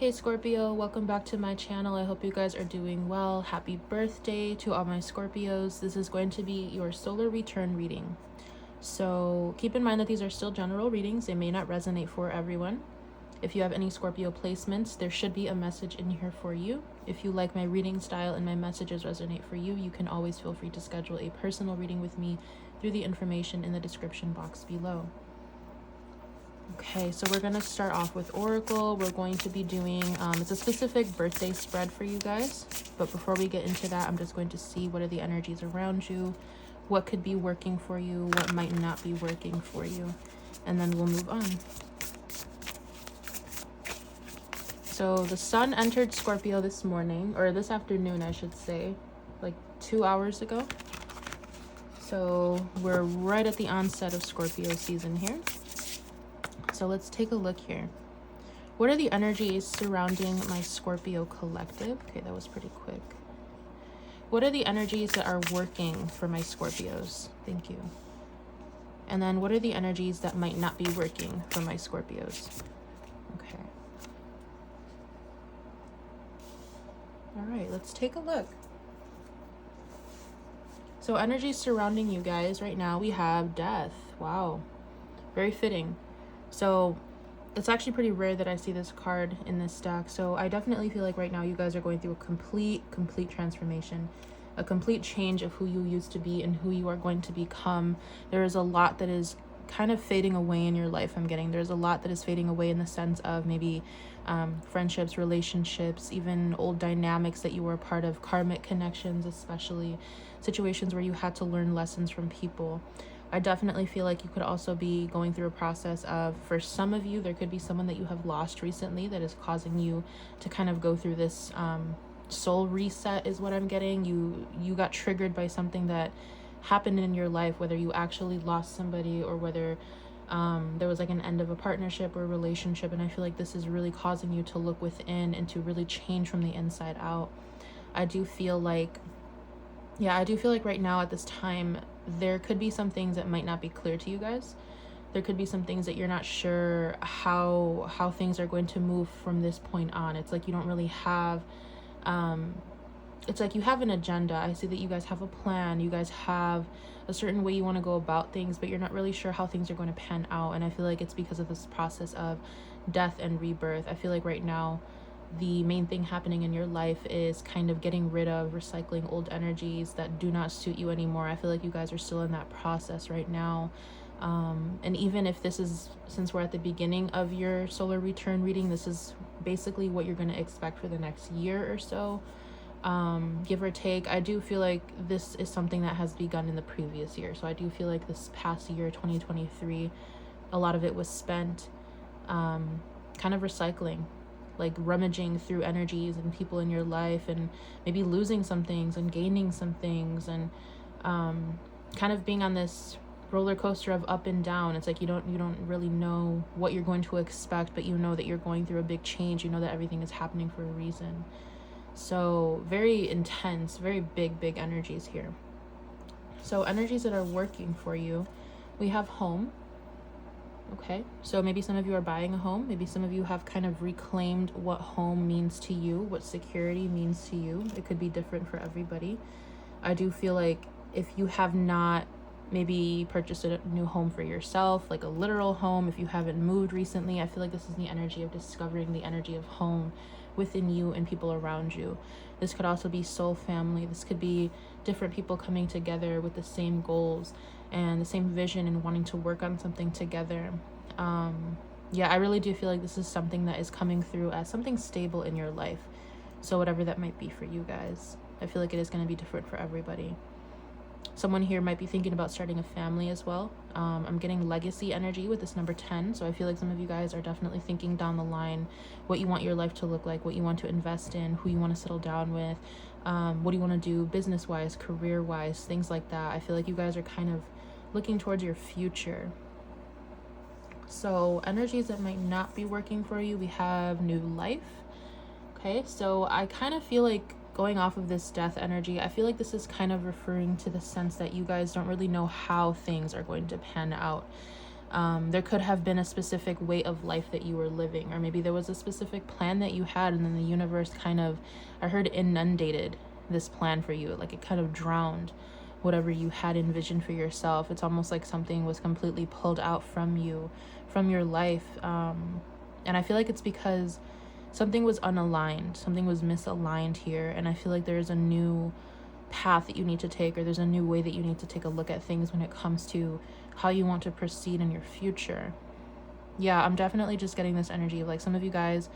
Hey Scorpio, welcome back to my channel. I hope you guys are doing well. Happy birthday to all my Scorpios. This is going to be your solar return reading. So keep in mind that these are still general readings. They may not resonate for everyone. If you have any Scorpio placements, there should be a message in here for you. If you like my reading style and my messages resonate for you, you can always feel free to schedule a personal reading with me through the information in the description box below. Okay, so we're going to start off with Oracle. We're going to be doing, it's a specific birthday spread for you guys. But before we get into that, I'm just going to see what are the energies around you, what could be working for you, what might not be working for you, and then we'll move on. So the sun entered Scorpio this morning, or this afternoon, I should say, like 2 hours ago. So we're right at the onset of Scorpio season here. So let's take a look here. What are the energies surrounding my Scorpio collective? Okay, that was pretty quick. What are the energies that are working for my Scorpios? Thank you. And then what are the energies that might not be working for my Scorpios? Okay. All right, let's take a look. So energies surrounding you guys right now, we have death. Wow, very fitting. So it's actually pretty rare that I see this card in this deck. So I definitely feel like right now you guys are going through a complete transformation, a complete change of who you used to be and who you are going to become. There is a lot that is kind of fading away in your life. There's a lot that is fading away in the sense of maybe friendships, relationships, even old dynamics that you were a part of, karmic connections, especially situations where you had to learn lessons from people. I definitely feel like you could also be going through a process of, for some of you, there could be someone that you have lost recently that is causing you to kind of go through this soul reset is what I'm getting. You got triggered by something that happened in your life, whether you actually lost somebody or whether there was like an end of a partnership or relationship. And I feel like this is really causing you to look within and to really change from the inside out. I do feel like right now at this time, there could be some things that might not be clear to you guys. There could be some things that you're not sure how things are going to move from this point on. It's like you don't really have, it's like you have an agenda. I see that you guys have a plan. You guys have a certain way you want to go about things, but you're not really sure how things are going to pan out. And I feel like it's because of this process of death and rebirth. I feel like right now, the main thing happening in your life is kind of getting rid of, recycling old energies that do not suit you anymore. I feel like you guys are still in that process right now. And even if this is, since we're at the beginning of your solar return reading, this is basically what you're going to expect for the next year or so, give or take. I do feel like this is something that has begun in the previous year. So I do feel like this past year, 2023, a lot of it was spent kind of recycling, like rummaging through energies and people in your life, and maybe losing some things and gaining some things, and kind of being on this roller coaster of up and down. It's like you don't really know what you're going to expect, but you know that you're going through a big change. You know that everything is happening for a reason. So very intense, very big energies here. So energies that are working for you, we have home. Okay, so maybe some of you are buying a home. Maybe some of you have kind of reclaimed what home means to you, what security means to you. It could be different for everybody. I do feel like if you have not maybe purchased a new home for yourself, like a literal home, if you haven't moved recently, I feel like this is the energy of discovering the energy of home within you and people around you. This could also be soul family. This could be different people coming together with the same goals and the same vision and wanting to work on something together. I really do feel like this is something that is coming through as something stable in your life. So whatever that might be for you guys, I feel like it is going to be different for everybody. Someone here might be thinking about starting a family as well. I'm getting legacy energy with this number 10. So I feel like some of you guys are definitely thinking down the line what you want your life to look like, what you want to invest in, who you want to settle down with, what do you want to do business-wise, career-wise, things like that. I feel like you guys are kind of looking towards your future. So energies that might not be working for you, we have new life. Okay, so I kind of feel like going off of this death energy, I feel like this is kind of referring to the sense that you guys don't really know how things are going to pan out. There could have been a specific way of life that you were living, or maybe there was a specific plan that you had, and then the universe kind of, I heard, inundated this plan for you. Like it kind of drowned whatever you had envisioned for yourself. It's almost like something was completely pulled out from you, from your life. And I feel like it's because something was unaligned, something was misaligned here. And I feel like there's a new path that you need to take, or there's a new way that you need to take a look at things when it comes to how you want to proceed in your future. Yeah, I'm definitely just getting this energy of like some of you guys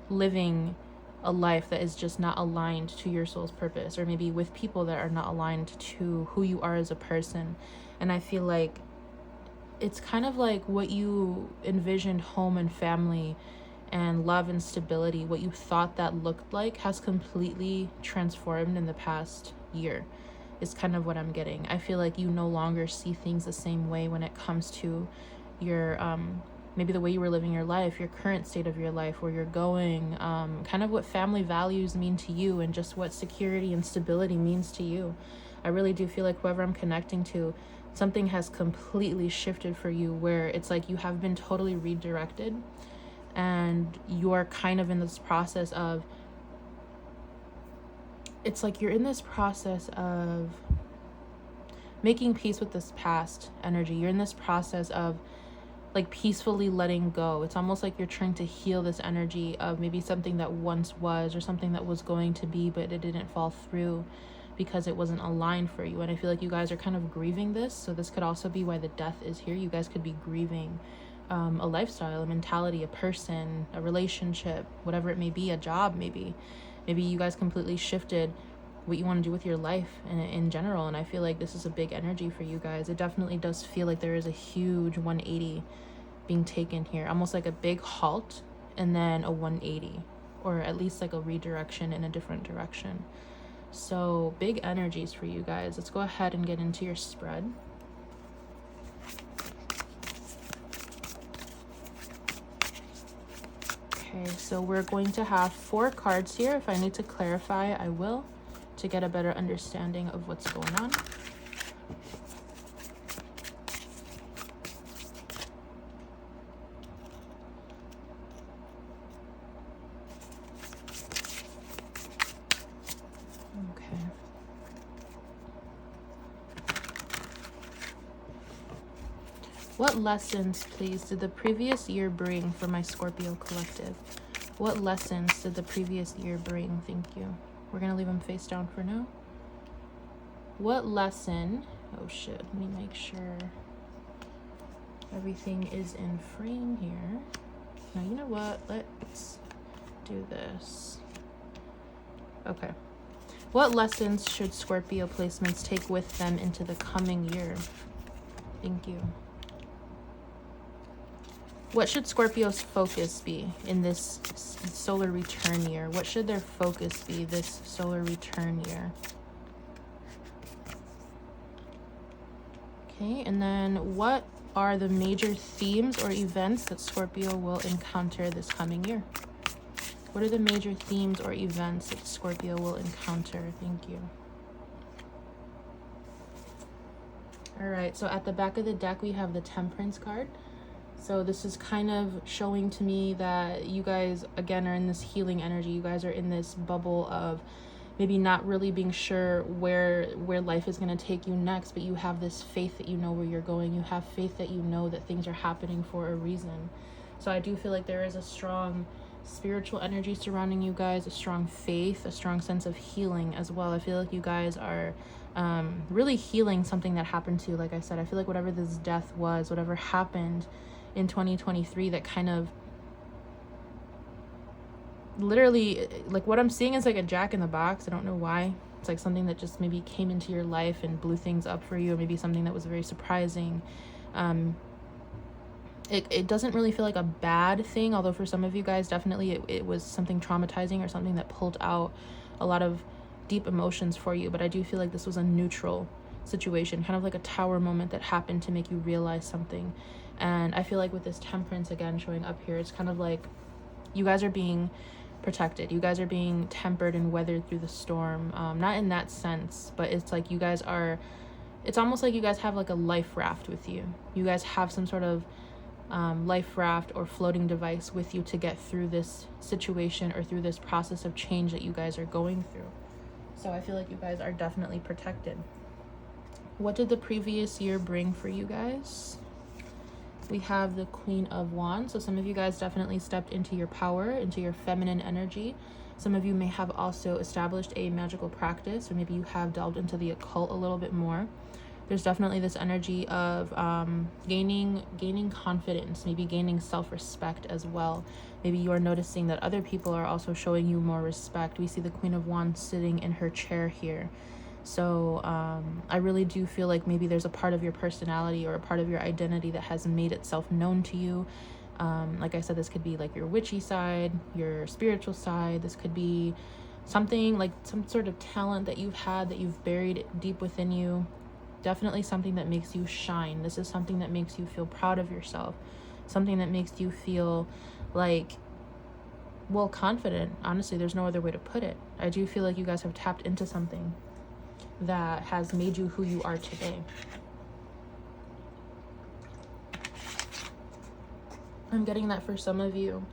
living a life that is just not aligned to your soul's purpose, or maybe with people that are not aligned to who you are as a person. And I feel like it's kind of like what you envisioned home and family and love and stability, what you thought that looked like, has completely transformed in the past year, is kind of what I'm getting. I feel like you no longer see things the same way when it comes to your maybe the way you were living your life, your current state of your life, where you're going, kind of what family values mean to you, and just what security and stability means to you. I really do feel like whoever I'm connecting to, something has completely shifted for you, where it's like you have been totally redirected, and you're kind of in this process of, it's like you're in this process of making peace with this past energy. You're in this process of like peacefully letting go. It's almost like you're trying to heal this energy of maybe something that once was, or something that was going to be, but it didn't fall through because it wasn't aligned for you. And I feel like you guys are kind of grieving this. So this could also be why the death is here. You guys could be grieving a lifestyle, a mentality, a person, a relationship, whatever it may be, a job maybe. Maybe you guys completely shifted what you want to do with your life in general. And I feel like this is a big energy for you guys. It definitely does feel like there is a huge 180 being taken here, almost like a big halt and then a 180, or at least like a redirection in a different direction. So big energies for you guys. Let's go ahead and get into your spread. Okay, so we're going to have 4 cards here. If I need to clarify, I will, to get a better understanding of what's going on. Okay. What lessons, please, did the previous year bring for my Scorpio collective? What lessons did the previous year bring? Thank you. We're going to leave them face down for now. What lesson? Oh, shit. Let me make sure everything is in frame here. Now, you know what? Let's do this. Okay. What lessons should Scorpio placements take with them into the coming year? Thank you. What should Scorpio's focus be in this solar return year? What should their focus be this solar return year? Okay, and then what are the major themes or events that Scorpio will encounter this coming year? What are the major themes or events that Scorpio will encounter? Thank you. All right, so at the back of the deck, we have the Temperance card. So this is kind of showing to me that you guys, again, are in this healing energy. You guys are in this bubble of maybe not really being sure where life is going to take you next, but you have this faith that you know where you're going. You have faith that you know that things are happening for a reason. So I do feel like there is a strong spiritual energy surrounding you guys, a strong faith, a strong sense of healing as well. I feel like you guys are really healing something that happened to you. Like I said, I feel like whatever this death was, whatever happened in 2023 that kind of literally, like what I'm seeing is like a jack in the box. I don't know why. It's like something that just maybe came into your life and blew things up for you, or maybe something that was very surprising. It doesn't really feel like a bad thing, although for some of you guys definitely it was something traumatizing or something that pulled out a lot of deep emotions for you. But I do feel like this was a neutral situation, kind of like a tower moment that happened to make you realize something. And I feel like with this Temperance again showing up here, it's kind of like you guys are being protected. You guys are being tempered and weathered through the storm. Not in that sense, but it's like you guys are, it's almost like you guys have like a life raft with you. You guys have some sort of life raft or floating device with you to get through this situation or through this process of change that you guys are going through. So I feel like you guys are definitely protected. What did the previous year bring for you guys? We have the Queen of Wands. So some of you guys definitely stepped into your power, into your feminine energy. Some of you may have also established a magical practice, or maybe you have delved into the occult a little bit more. There's definitely this energy of gaining confidence, maybe gaining self-respect as well. Maybe you are noticing that other people are also showing you more respect. We see the Queen of Wands sitting in her chair here. So I really do feel like maybe there's a part of your personality or a part of your identity that has made itself known to you. Like I said, this could be like your witchy side, your spiritual side. This could be something like some sort of talent that you've had that you've buried deep within you. Definitely something that makes you shine. This is something that makes you feel proud of yourself. Something that makes you feel like, well, confident. Honestly, there's no other way to put it. I do feel like you guys have tapped into something that has made you who you are today. I'm getting that for some of you,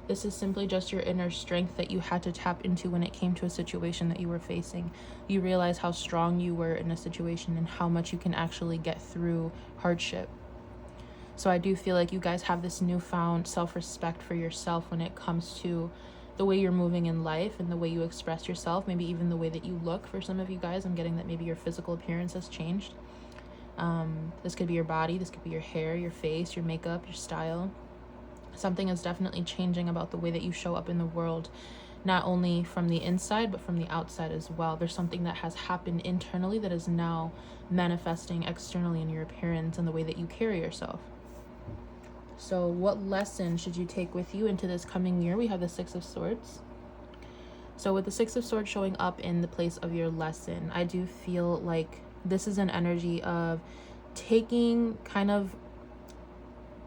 this is simply just your inner strength that you had to tap into when it came to a situation that you were facing. You realize how strong you were in a situation and how much you can actually get through hardship. So I do feel like you guys have this newfound self-respect for yourself when it comes to the way you're moving in life and the way you express yourself, maybe even the way that you look. For some of you guys, I'm getting that maybe your physical appearance has changed. This could be your body, this could be your hair, your face, your makeup, your style. Something is definitely changing about the way that you show up in the world, not only from the inside, but from the outside as well. There's something that has happened internally that is now manifesting externally in your appearance and the way that you carry yourself. So what lesson should you take with you into this coming year? We have the Six of Swords. So with the Six of Swords showing up in the place of your lesson, I do feel like this is an energy of taking kind of,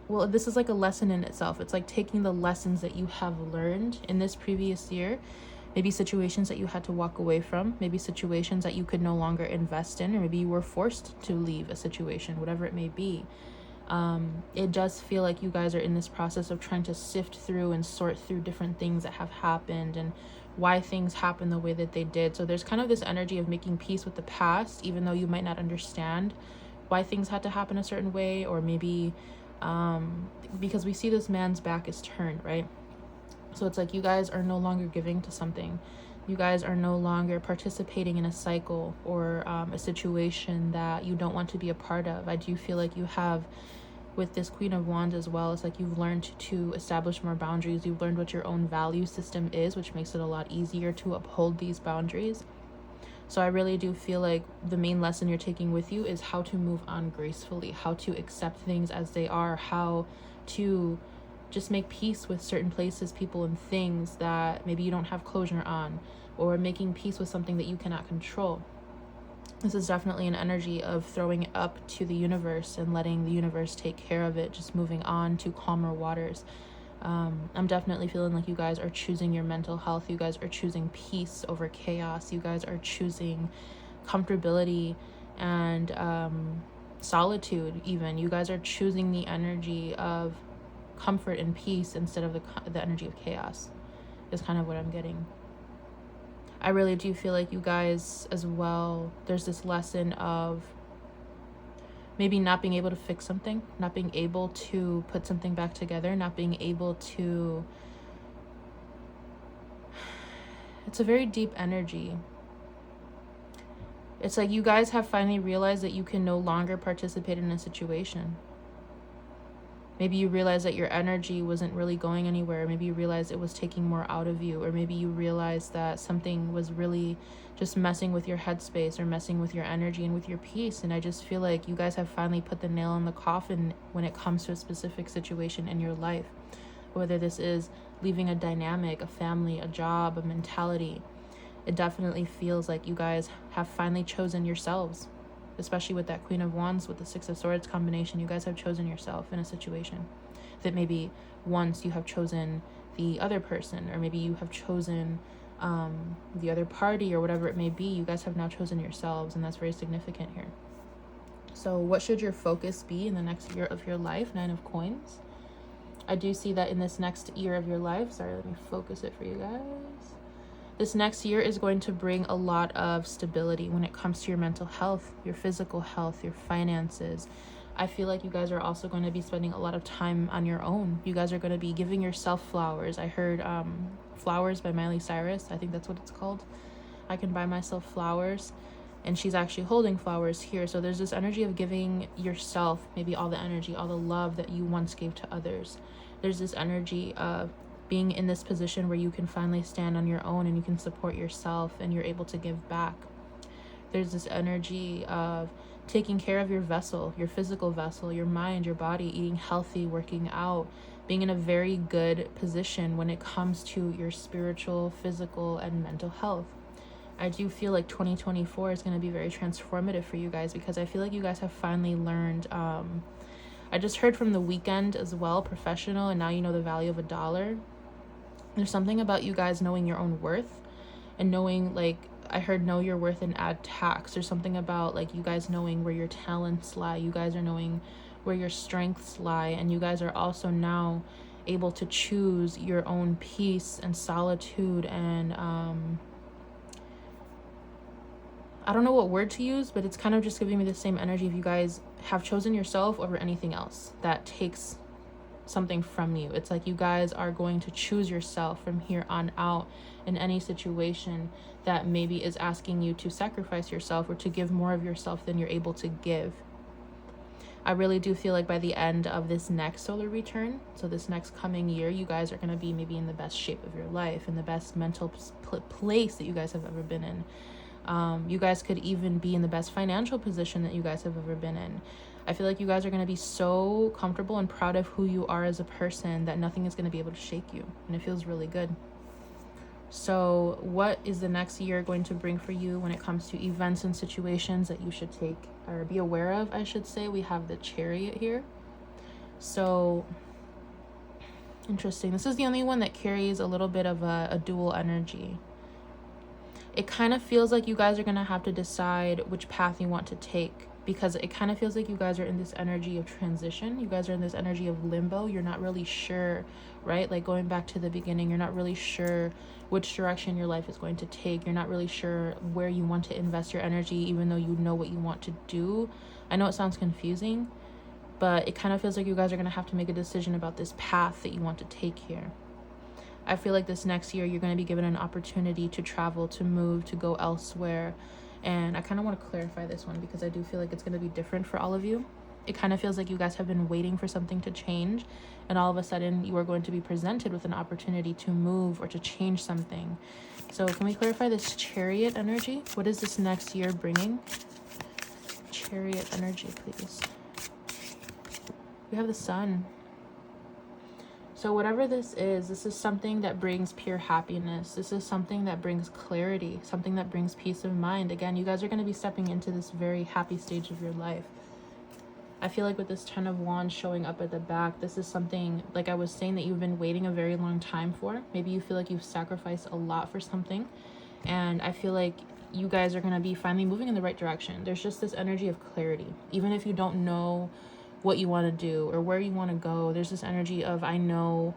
well, this is like a lesson in itself. It's like taking the lessons that you have learned in this previous year, maybe situations that you had to walk away from, maybe situations that you could no longer invest in, or maybe you were forced to leave a situation, whatever it may be. It does feel like you guys are in this process of trying to sift through and sort through different things that have happened and why things happen the way that they did. So there's kind of this energy of making peace with the past, even though you might not understand why things had to happen a certain way, or maybe because we see this man's back is turned, right? So it's like you guys are no longer giving to something. You guys are no longer participating in a cycle or a situation that you don't want to be a part of. I do feel like you have, with this Queen of Wands as well, it's like you've learned to establish more boundaries. You've learned what your own value system is, which makes it a lot easier to uphold these boundaries. So I really do feel like the main lesson you're taking with you is how to move on gracefully, how to accept things as they are, how to just make peace with certain places, people, and things that maybe you don't have closure on, or making peace with something that you cannot control. This is definitely an energy of throwing it up to the universe and letting the universe take care of it, just moving on to calmer waters. I'm definitely feeling like you guys are choosing your mental health. You guys are choosing peace over chaos. You guys are choosing comfortability and solitude even. You guys are choosing the energy of comfort and peace instead of the energy of chaos, is kind of what I'm getting. I really do feel like you guys as well, there's this lesson of maybe not being able to fix something, not being able to put something back together, not being able to... It's a very deep energy. It's like you guys have finally realized that you can no longer participate in a situation. Maybe you realize that your energy wasn't really going anywhere. Maybe you realized it was taking more out of you, or maybe you realized that something was really just messing with your headspace or messing with your energy and with your peace. And I just feel like you guys have finally put the nail in the coffin when it comes to a specific situation in your life, whether this is leaving a dynamic, a family, a job, a mentality. It definitely feels like you guys have finally chosen yourselves. Especially with that Queen of Wands, with the Six of Swords combination, you guys have chosen yourself in a situation that maybe once you have chosen the other person, or maybe you have chosen the other party, or whatever it may be. You guys have now chosen yourselves, and that's very significant here. So what should your focus be in the next year of your life? Nine of Coins. I do see that in this next year of your life, sorry, let me focus it for you guys. This next year is going to bring a lot of stability when it comes to your mental health, your physical health, your finances. I feel like you guys are also going to be spending a lot of time on your own. You guys are going to be giving yourself flowers. I heard Flowers by Miley Cyrus. I think that's what it's called. I can buy myself flowers. And she's actually holding flowers here. So there's this energy of giving yourself maybe all the energy, all the love that you once gave to others. There's this energy of being in this position where you can finally stand on your own and you can support yourself and you're able to give back. There's this energy of taking care of your vessel, your physical vessel, your mind, your body, eating healthy, working out, being in a very good position when it comes to your spiritual, physical, and mental health. I do feel like 2024 is going to be very transformative for you guys because I feel like you guys have finally learned. I just heard from The Weeknd as well, professional, and now you know the value of $1. There's something about you guys knowing your own worth and knowing, like, I heard know your worth and add tax. There's something about, like, you guys knowing where your talents lie. You guys are knowing where your strengths lie. And you guys are also now able to choose your own peace and solitude and, I don't know what word to use, but it's kind of just giving me the same energy if you guys have chosen yourself over anything else that takes something from you. It's like you guys are going to choose yourself from here on out in any situation that maybe is asking you to sacrifice yourself or to give more of yourself than you're able to give. I really do feel like by the end of this next solar return, so this next coming year, you guys are going to be maybe in the best shape of your life, in the best mental place that you guys have ever been in. You guys could even be in the best financial position that you guys have ever been in. I feel like you guys are going to be so comfortable and proud of who you are as a person that nothing is going to be able to shake you, and it feels really good. So what is the next year going to bring for you when it comes to events and situations that you should take or be aware of, I should say? We have the Chariot here. So interesting. This is the only one that carries a little bit of a dual energy. It kind of feels like you guys are going to have to decide which path you want to take, because it kind of feels like you guys are in this energy of transition. You guys are in this energy of limbo. You're not really sure, right? Like going back to the beginning, you're not really sure which direction your life is going to take. You're not really sure where you want to invest your energy, even though you know what you want to do. I know it sounds confusing, but it kind of feels like you guys are going to have to make a decision about this path that you want to take here. I feel like this next year, you're going to be given an opportunity to travel, to move, to go elsewhere. And I kind of want to clarify this one because I do feel like it's going to be different for all of you. It kind of feels like you guys have been waiting for something to change, and all of a sudden you are going to be presented with an opportunity to move or to change something. So can we clarify this Chariot energy? What is this next year bringing? Chariot energy, please. We have the Sun. So whatever this is something that brings pure happiness. This is something that brings clarity, something that brings peace of mind. Again, you guys are going to be stepping into this very happy stage of your life. I feel like with this Ten of Wands showing up at the back, this is something, like I was saying, that you've been waiting a very long time for. Maybe you feel like you've sacrificed a lot for something. And I feel like you guys are going to be finally moving in the right direction. There's just this energy of clarity. Even if you don't know what you want to do or where you want to go, there's this energy of, I know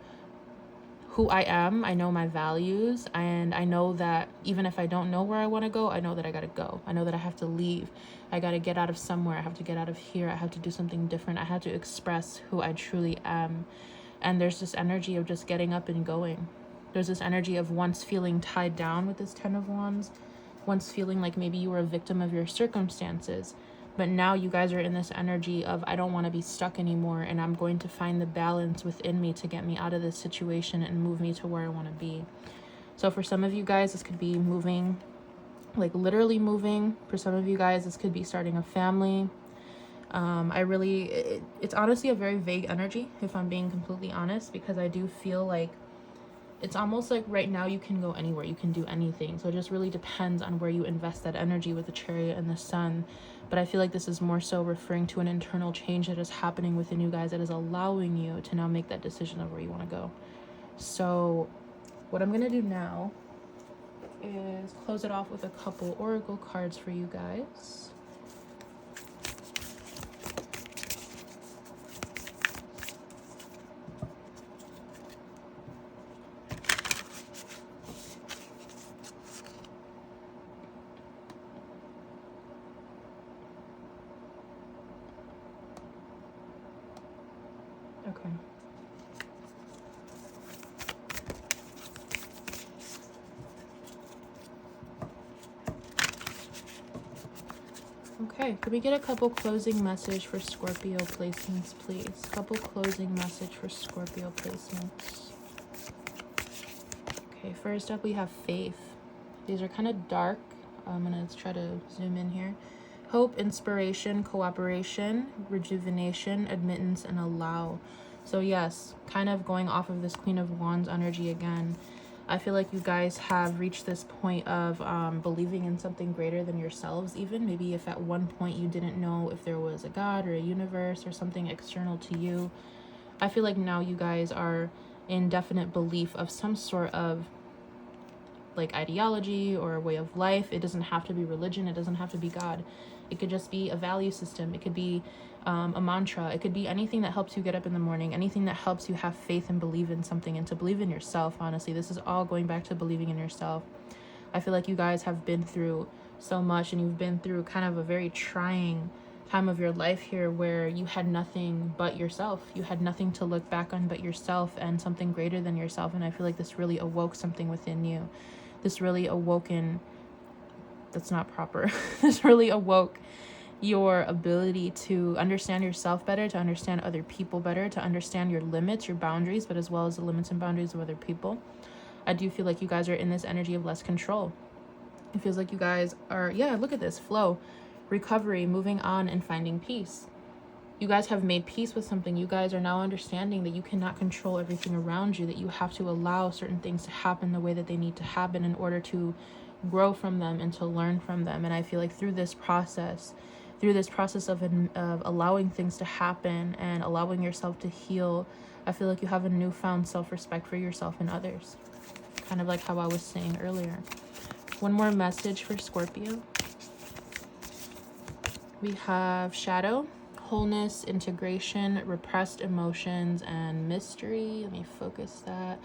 who I am, I know my values, and I know that even if I don't know where I want to go, I know that I got to go. I know that I have to leave. I got to get out of somewhere. I have to get out of here. I have to do something different. I have to express who I truly am. And there's this energy of just getting up and going. There's this energy of once feeling tied down with this Ten of Wands, once feeling like maybe you were a victim of your circumstances. But now you guys are in this energy of, I don't want to be stuck anymore, and I'm going to find the balance within me to get me out of this situation and move me to where I want to be. So for some of you guys, this could be moving, like literally moving. For some of you guys, this could be starting a family. It's honestly a very vague energy, if I'm being completely honest, because I do feel like it's almost like right now you can go anywhere, you can do anything. So it just really depends on where you invest that energy with the Chariot and the Sun. But I feel like this is more so referring to an internal change that is happening within you guys that is allowing you to now make that decision of where you want to go. So what I'm going to do now is close it off with a couple oracle cards for you guys. Okay. Okay, could we get a couple closing message for Scorpio placements, please? Couple closing message for Scorpio placements. Okay, first up we have faith. These are kind of dark. I'm gonna try to zoom in here. Hope, inspiration, cooperation, rejuvenation, admittance, and allow. So yes, kind of going off of this Queen of Wands energy again. I feel like you guys have reached this point of believing in something greater than yourselves even. Maybe if at one point you didn't know if there was a God or a universe or something external to you. I feel like now you guys are in definite belief of some sort of like ideology or a way of life. It doesn't have to be religion. It doesn't have to be God. It could just be a value system. It could be a mantra. It could be anything that helps you get up in the morning, anything that helps you have faith and believe in something and to believe in yourself. Honestly, this is all going back to believing in yourself. I feel like you guys have been through so much, and you've been through kind of a very trying time of your life here where you had nothing but yourself. You had nothing to look back on but yourself and something greater than yourself. And I feel like this really awoke something within you. This really awoken, that's not proper. This really awoke your ability to understand yourself better, to understand other people better, to understand your limits, your boundaries, but as well as the limits and boundaries of other people. I do feel like you guys are in this energy of less control. It feels like you guys are, yeah, look at this, flow, recovery, moving on, and finding peace. You guys have made peace with something. You guys are now understanding that you cannot control everything around you, that you have to allow certain things to happen the way that they need to happen in order to grow from them and to learn from them. And I feel like through this process of allowing things to happen and allowing yourself to heal, I feel like you have a newfound self-respect for yourself and others. Kind of like how I was saying earlier. One more message for Scorpio. We have shadow, wholeness, integration, repressed emotions, and mystery. Let me focus that.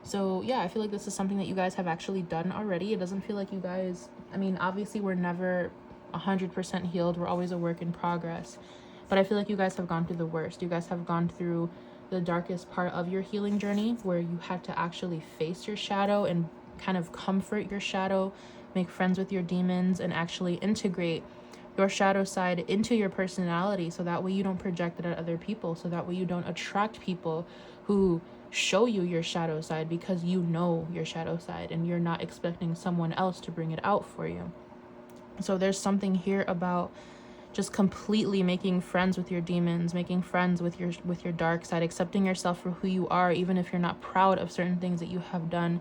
So yeah, I feel like this is something that you guys have actually done already. It doesn't feel like you guys, I mean, obviously we're never 100% healed. We're always a work in progress. But I feel like you guys have gone through the worst. You guys have gone through the darkest part of your healing journey, where you had to actually face your shadow and kind of comfort your shadow, make friends with your demons, and actually integrate your shadow side into your personality, so that way you don't project it at other people, so that way you don't attract people who show you your shadow side, because you know your shadow side and you're not expecting someone else to bring it out for you. So there's something here about just completely making friends with your demons, making friends with your dark side, accepting yourself for who you are, even if you're not proud of certain things that you have done,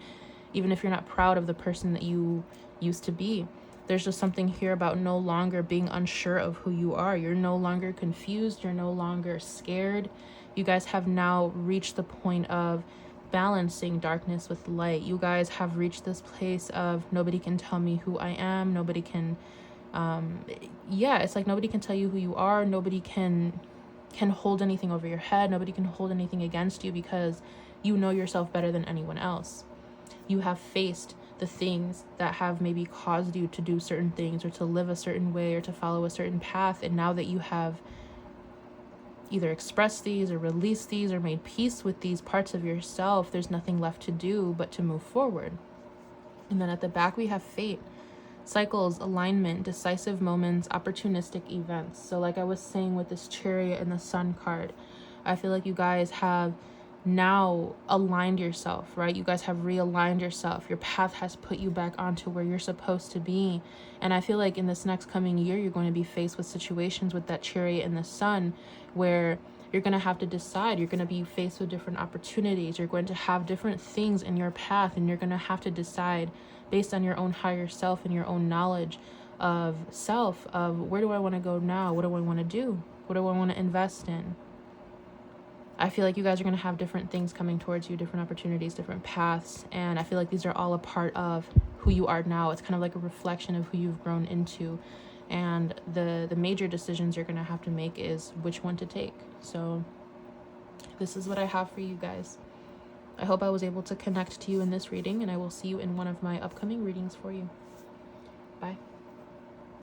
even if you're not proud of the person that you used to be. There's just something here about no longer being unsure of who you are. You're no longer confused. You're no longer scared. You guys have now reached the point of balancing darkness with light. You guys have reached this place of nobody can tell me who I am. Nobody can, it's like nobody can tell you who you are. Nobody can hold anything over your head. Nobody can hold anything against you, because you know yourself better than anyone else. You have faced the things that have maybe caused you to do certain things, or to live a certain way, or to follow a certain path. And now that you have either expressed these or released these or made peace with these parts of yourself, there's nothing left to do but to move forward. And then at the back we have fate, cycles, alignment, decisive moments, opportunistic events. So like I was saying with this Chariot and the Sun card, I feel like you guys have now aligned yourself, right? You guys have realigned yourself. Your path has put you back onto where you're supposed to be. And I feel like in this next coming year, you're going to be faced with situations with that Chariot and the Sun where you're going to have to decide. You're going to be faced with different opportunities. You're going to have different things in your path, and you're going to have to decide based on your own higher self and your own knowledge of self, of where do I want to go now? What do I want to do? What do I want to invest in? I feel like you guys are going to have different things coming towards you, different opportunities, different paths. And I feel like these are all a part of who you are now. It's kind of like a reflection of who you've grown into. And the major decisions you're going to have to make is which one to take. So this is what I have for you guys. I hope I was able to connect to you in this reading, and I will see you in one of my upcoming readings for you.